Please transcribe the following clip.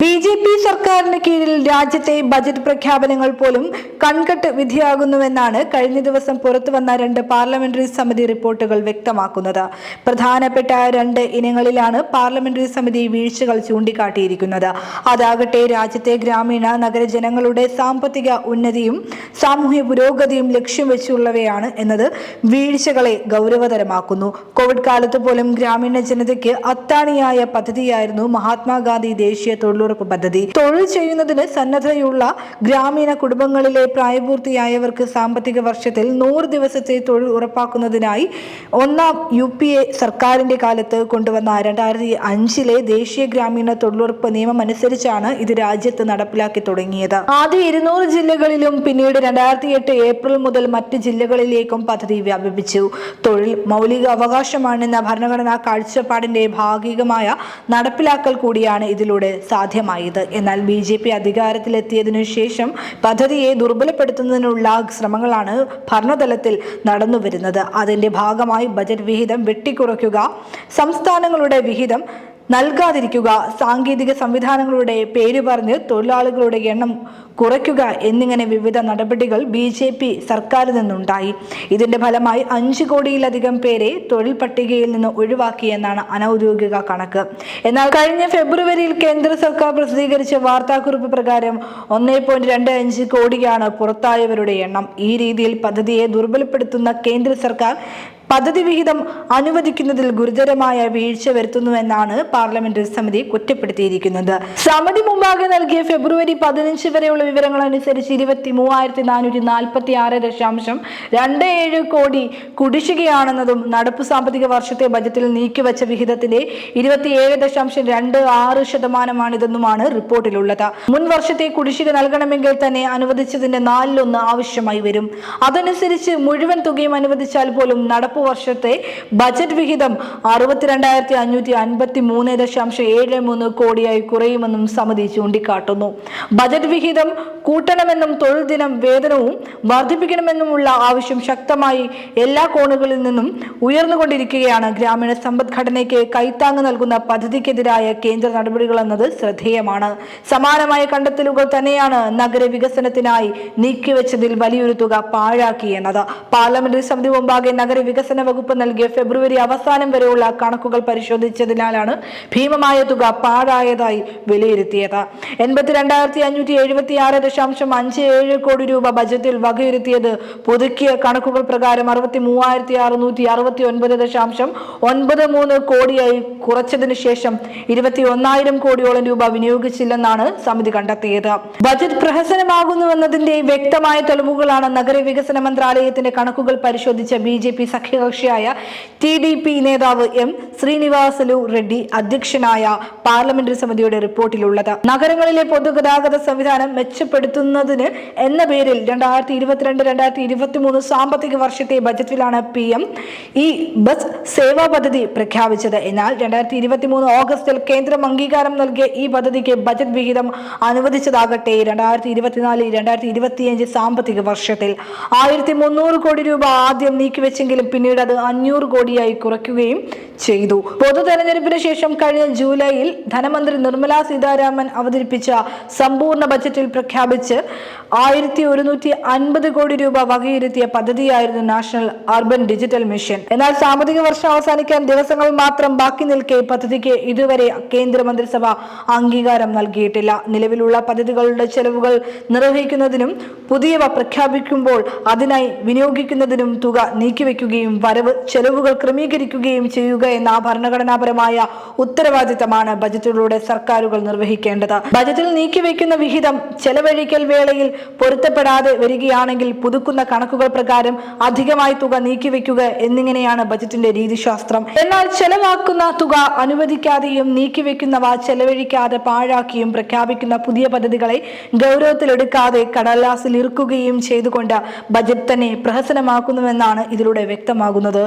BJP സർക്കാരിന് കീഴിൽ രാജ്യത്തെ ബജറ്റ് പ്രഖ്യാപനങ്ങൾ പോലും കൺകെട്ട് വിധിയാകുന്നുവെന്നാണ് കഴിഞ്ഞ ദിവസം പുറത്തുവന്ന 2 പാർലമെന്ററി സമിതി റിപ്പോർട്ടുകൾ വ്യക്തമാക്കുന്നത്. പ്രധാനപ്പെട്ട 2 ഇനങ്ങളിലാണ് പാർലമെന്ററി സമിതി വീഴ്ചകൾ ചൂണ്ടിക്കാട്ടിയിരിക്കുന്നത്. അതാകട്ടെ രാജ്യത്തെ ഗ്രാമീണ നഗര ജനങ്ങളുടെ സാമ്പത്തിക ഉന്നതിയും സാമൂഹ്യ പുരോഗതിയും ലക്ഷ്യം വെച്ചുള്ളവയാണ് എന്നത് വീഴ്ചകളെ ഗൗരവതരമാക്കുന്നു. കോവിഡ് കാലത്ത് പോലും ഗ്രാമീണ ജനതയ്ക്ക് അത്താണിയായ പദ്ധതിയായിരുന്നു മഹാത്മാഗാന്ധി ദേശീയ തൊഴിലുറപ്പ് പദ്ധതി. തൊഴിൽ ചെയ്യുന്നതിന് സന്നദ്ധതയുള്ള ഗ്രാമീണ കുടുംബങ്ങളിലെ പ്രായപൂർത്തിയായവർക്ക് സാമ്പത്തിക വർഷത്തിൽ 100 ദിവസത്തെ തൊഴിൽ ഉറപ്പാക്കുന്നതിനായി ഒന്നാം UPA സർക്കാരിന്റെ കാലത്ത് കൊണ്ടുവന്ന 2005 ദേശീയ ഗ്രാമീണ തൊഴിലുറപ്പ് നിയമം അനുസരിച്ചാണ് ഇത് രാജ്യത്ത് നടപ്പിലാക്കി തുടങ്ങിയത്. ആദ്യ 200 ജില്ലകളിലും പിന്നീട് 2008 ഏപ്രിൽ മുതൽ മറ്റ് ജില്ലകളിലേക്കും പദ്ധതി വ്യാപിപ്പിച്ചു. തൊഴിൽ മൗലിക അവകാശമാണെന്ന ഭരണഘടനാ കാഴ്ചപ്പാടിന്റെ ഭാഗികമായ നടപ്പിലാക്കൽ കൂടിയാണ് ഇതിലൂടെ സാധ്യമായത്. എന്നാൽ BJP അധികാരത്തിലെത്തിയതിനു ശേഷം പദ്ധതിയെ ദുർബലപ്പെടുത്തുന്നതിനുള്ള ശ്രമങ്ങളാണ് ഭരണതലത്തിൽ നടന്നുവരുന്നത്. അതിന്റെ ഭാഗമായി ബജറ്റ് വിഹിതം വെട്ടിക്കുറയ്ക്കുക, സംസ്ഥാനങ്ങളുടെ വിഹിതം നൽകാതിരിക്കുക, സാങ്കേതിക സംവിധാനങ്ങളുടെ പേര് പറഞ്ഞ് തൊഴിലാളികളുടെ എണ്ണം കുറയ്ക്കുക എന്നിങ്ങനെ വിവിധ നടപടികൾ BJP സർക്കാരിൽ നിന്നുണ്ടായി. ഇതിന്റെ ഫലമായി 5 കോടിയിലധികം പേരെ തൊഴിൽ പട്ടികയിൽ നിന്ന് ഒഴിവാക്കിയെന്നാണ് അനൌദ്യോഗിക കണക്ക്. എന്നാൽ കഴിഞ്ഞ ഫെബ്രുവരിയിൽ കേന്ദ്ര സർക്കാർ പ്രസിദ്ധീകരിച്ച വാർത്താക്കുറിപ്പ് പ്രകാരം 1.25 കോടിയാണ് പുറത്തായവരുടെ എണ്ണം. ഈ രീതിയിൽ പദ്ധതിയെ ദുർബലപ്പെടുത്തുന്ന കേന്ദ്ര സർക്കാർ പദ്ധതി വിഹിതം അനുവദിക്കുന്നതിൽ ഗുരുതരമായ വീഴ്ച വരുത്തുന്നുവെന്നാണ് പാർലമെന്ററി സമിതി കുറ്റപ്പെടുത്തിയിരിക്കുന്നത്. സമിതി മുമ്പാകെ നൽകിയ ഫെബ്രുവരി 15 വരെയുള്ള വിവരങ്ങൾ അനുസരിച്ച് 23,446.27 കോടി കുടിശ്ശികയാണെന്നതും നടപ്പു സാമ്പത്തിക വർഷത്തെ ബജറ്റിൽ നീക്കിവച്ച വിഹിതത്തിന്റെ 27.26%മാണിതെന്നുമാണ് റിപ്പോർട്ടിലുള്ളത്. മുൻ വർഷത്തെ കുടിശ്ശിക നൽകണമെങ്കിൽ തന്നെ അനുവദിച്ചതിന്റെ 1/4 ആവശ്യമായി വരും. അതനുസരിച്ച് മുഴുവൻ തുകയും അനുവദിച്ചാൽ പോലും നടപ്പു വർഷത്തെ ബജറ്റ് വിഹിതം 62,553.73 കോടിയായി കുറയുമെന്നും സമിതി ചൂണ്ടിക്കാട്ടുന്നു. ബജറ്റ് വിഹിതം കൂട്ടണമെന്നും തൊഴിൽ ദിനം വേതനവും വർദ്ധിപ്പിക്കണമെന്നുമുള്ള ആവശ്യം ശക്തമായി എല്ലാ കോണുകളിൽ നിന്നും ഉയർന്നുകൊണ്ടിരിക്കുകയാണ്. ഗ്രാമീണ സമ്പദ്ഘടനയ്ക്ക് കൈത്താങ്ങ് നൽകുന്ന പദ്ധതിക്കെതിരായ കേന്ദ്ര നടപടികളെന്നത് ശ്രദ്ധേയമാണ്. സമാനമായ കണ്ടെത്തലുകൾ തന്നെയാണ് നഗരവികസനത്തിനായി നീക്കിവെച്ചതിൽ വലിയൊരു തുക പാഴാക്കിയെന്നത്. പാർലമെന്ററി സമിതി മുമ്പാകെ നഗരവികസന വകുപ്പ് നൽകിയ ഫെബ്രുവരി അവസാനം വരെയുള്ള കണക്കുകൾ പരിശോധിച്ചതിനാലാണ് ഭീമമായ തുക പാഴായതായി വിലയിരുത്തിയത്. 82,576.57 കോടി രൂപ ബജറ്റിൽ വകയിരുത്തിയത് പുതുക്കിയ കണക്കുകൾ പ്രകാരം 63,669.93 കോടിയായി കുറച്ചതിനു ശേഷം 21,000 കോടിയോളം രൂപ വിനിയോഗിച്ചില്ലെന്നാണ് സമിതി കണ്ടെത്തിയത്. ബജറ്റ് പ്രഹസനമാകുന്നുവെന്നതിന്റെ വ്യക്തമായ തെളിവുകളാണ് നഗരവികസന മന്ത്രാലയത്തിന്റെ കണക്കുകൾ പരിശോധിച്ച BJP സഖ്യകക്ഷിയായ TDP നേതാവ് M. ശ്രീനിവാസലു റെഡ്ഡി അധ്യക്ഷനായ പാർലമെന്ററി സമിതിയുടെ റിപ്പോർട്ടിലുള്ളത്. നഗരങ്ങളിലെ പൊതുഗതാഗത സംവിധാനം മെച്ചപ്പെടുത്തുന്നതിന് എന്ന പേരിൽ 2022-2023 സാമ്പത്തിക വർഷത്തെ ബജറ്റിലാണ് PM ഈ ബസ് സേവാ പദ്ധതി പ്രഖ്യാപിച്ചത്. എന്നാൽ 2023 ഓഗസ്റ്റിൽ കേന്ദ്രം അംഗീകാരം നൽകിയ ഈ പദ്ധതിക്ക് ബജറ്റ് വിഹിതം അനുവദിച്ചതാകട്ടെ 2024-2025 സാമ്പത്തിക വർഷത്തിൽ 1,300 കോടി രൂപ ആദ്യം നീക്കിവെച്ചെങ്കിലും പിന്നീട് അത് 500 കോടിയായി കുറയ്ക്കുകയും ചെയ്തു. പൊതു തെരഞ്ഞെടുപ്പിന് ശേഷം കഴിഞ്ഞ ജൂലൈയിൽ ധനമന്ത്രി നിർമ്മല സീതാരാമൻ അവതരിപ്പിച്ച സമ്പൂർണ്ണ ബജറ്റിൽ പ്രഖ്യാപിച്ച് 1,150 കോടി രൂപ വകയിരുത്തിയ പദ്ധതിയായിരുന്നു നാഷണൽ അർബൻ ഡിജിറ്റൽ മിഷൻ. എന്നാൽ സാമ്പത്തിക വർഷം അവസാനിക്കാൻ ദിവസങ്ങൾ മാത്രം ബാക്കി നിൽക്കെ പദ്ധതിക്ക് ഇതുവരെ കേന്ദ്രമന്ത്രിസഭ അംഗീകാരം നൽകിയിട്ടില്ല. നിലവിലുള്ള പദ്ധതികളുടെ ചെലവുകൾ നിർവഹിക്കുന്നതിനും പുതിയവ പ്രഖ്യാപിക്കുമ്പോൾ അതിനായി വിനിയോഗിക്കുന്നതിനും തുക നീക്കിവെക്കുകയും വരവ് ചെലവുകൾ ക്രമീകരിക്കുകയും ചെയ്യുക എന്ന ഭരണഘടനാപരമായ ഉത്തരവാദിത്തമാണ് ബജറ്റിലൂടെ സർക്കാരുകൾ നിർവഹിക്കേണ്ടത്. ബജറ്റിൽ നീക്കിവെക്കുന്ന വിഹിതം ചെലവഴിക്കൽ വേളയിൽ പൊരുത്തപ്പെടാതെ വരികയാണെങ്കിൽ പുതുക്കുന്ന കണക്കുകൾ പ്രകാരം അധികമായി തുക നീക്കിവെക്കുക എന്നിങ്ങനെയാണ് ബജറ്റിന്റെ രീതിശാസ്ത്രം. എന്നാൽ ചെലവാക്കുന്ന തുക അനുവദിക്കാതെയും നീക്കിവെക്കുന്നവ ചെലവഴിക്കാതെ പാഴാക്കിയും പ്രഖ്യാപിക്കുന്ന പുതിയ പദ്ധതികളെ ഗൗരവത്തിലെടുക്കാതെ കടലാസിൽ ഇറുക്കുകയും ചെയ്തുകൊണ്ട് ബജറ്റ് തന്നെ പ്രഹസനമാക്കുന്നുവെന്നാണ് ഇതിലൂടെ വ്യക്തമാകുന്നത്.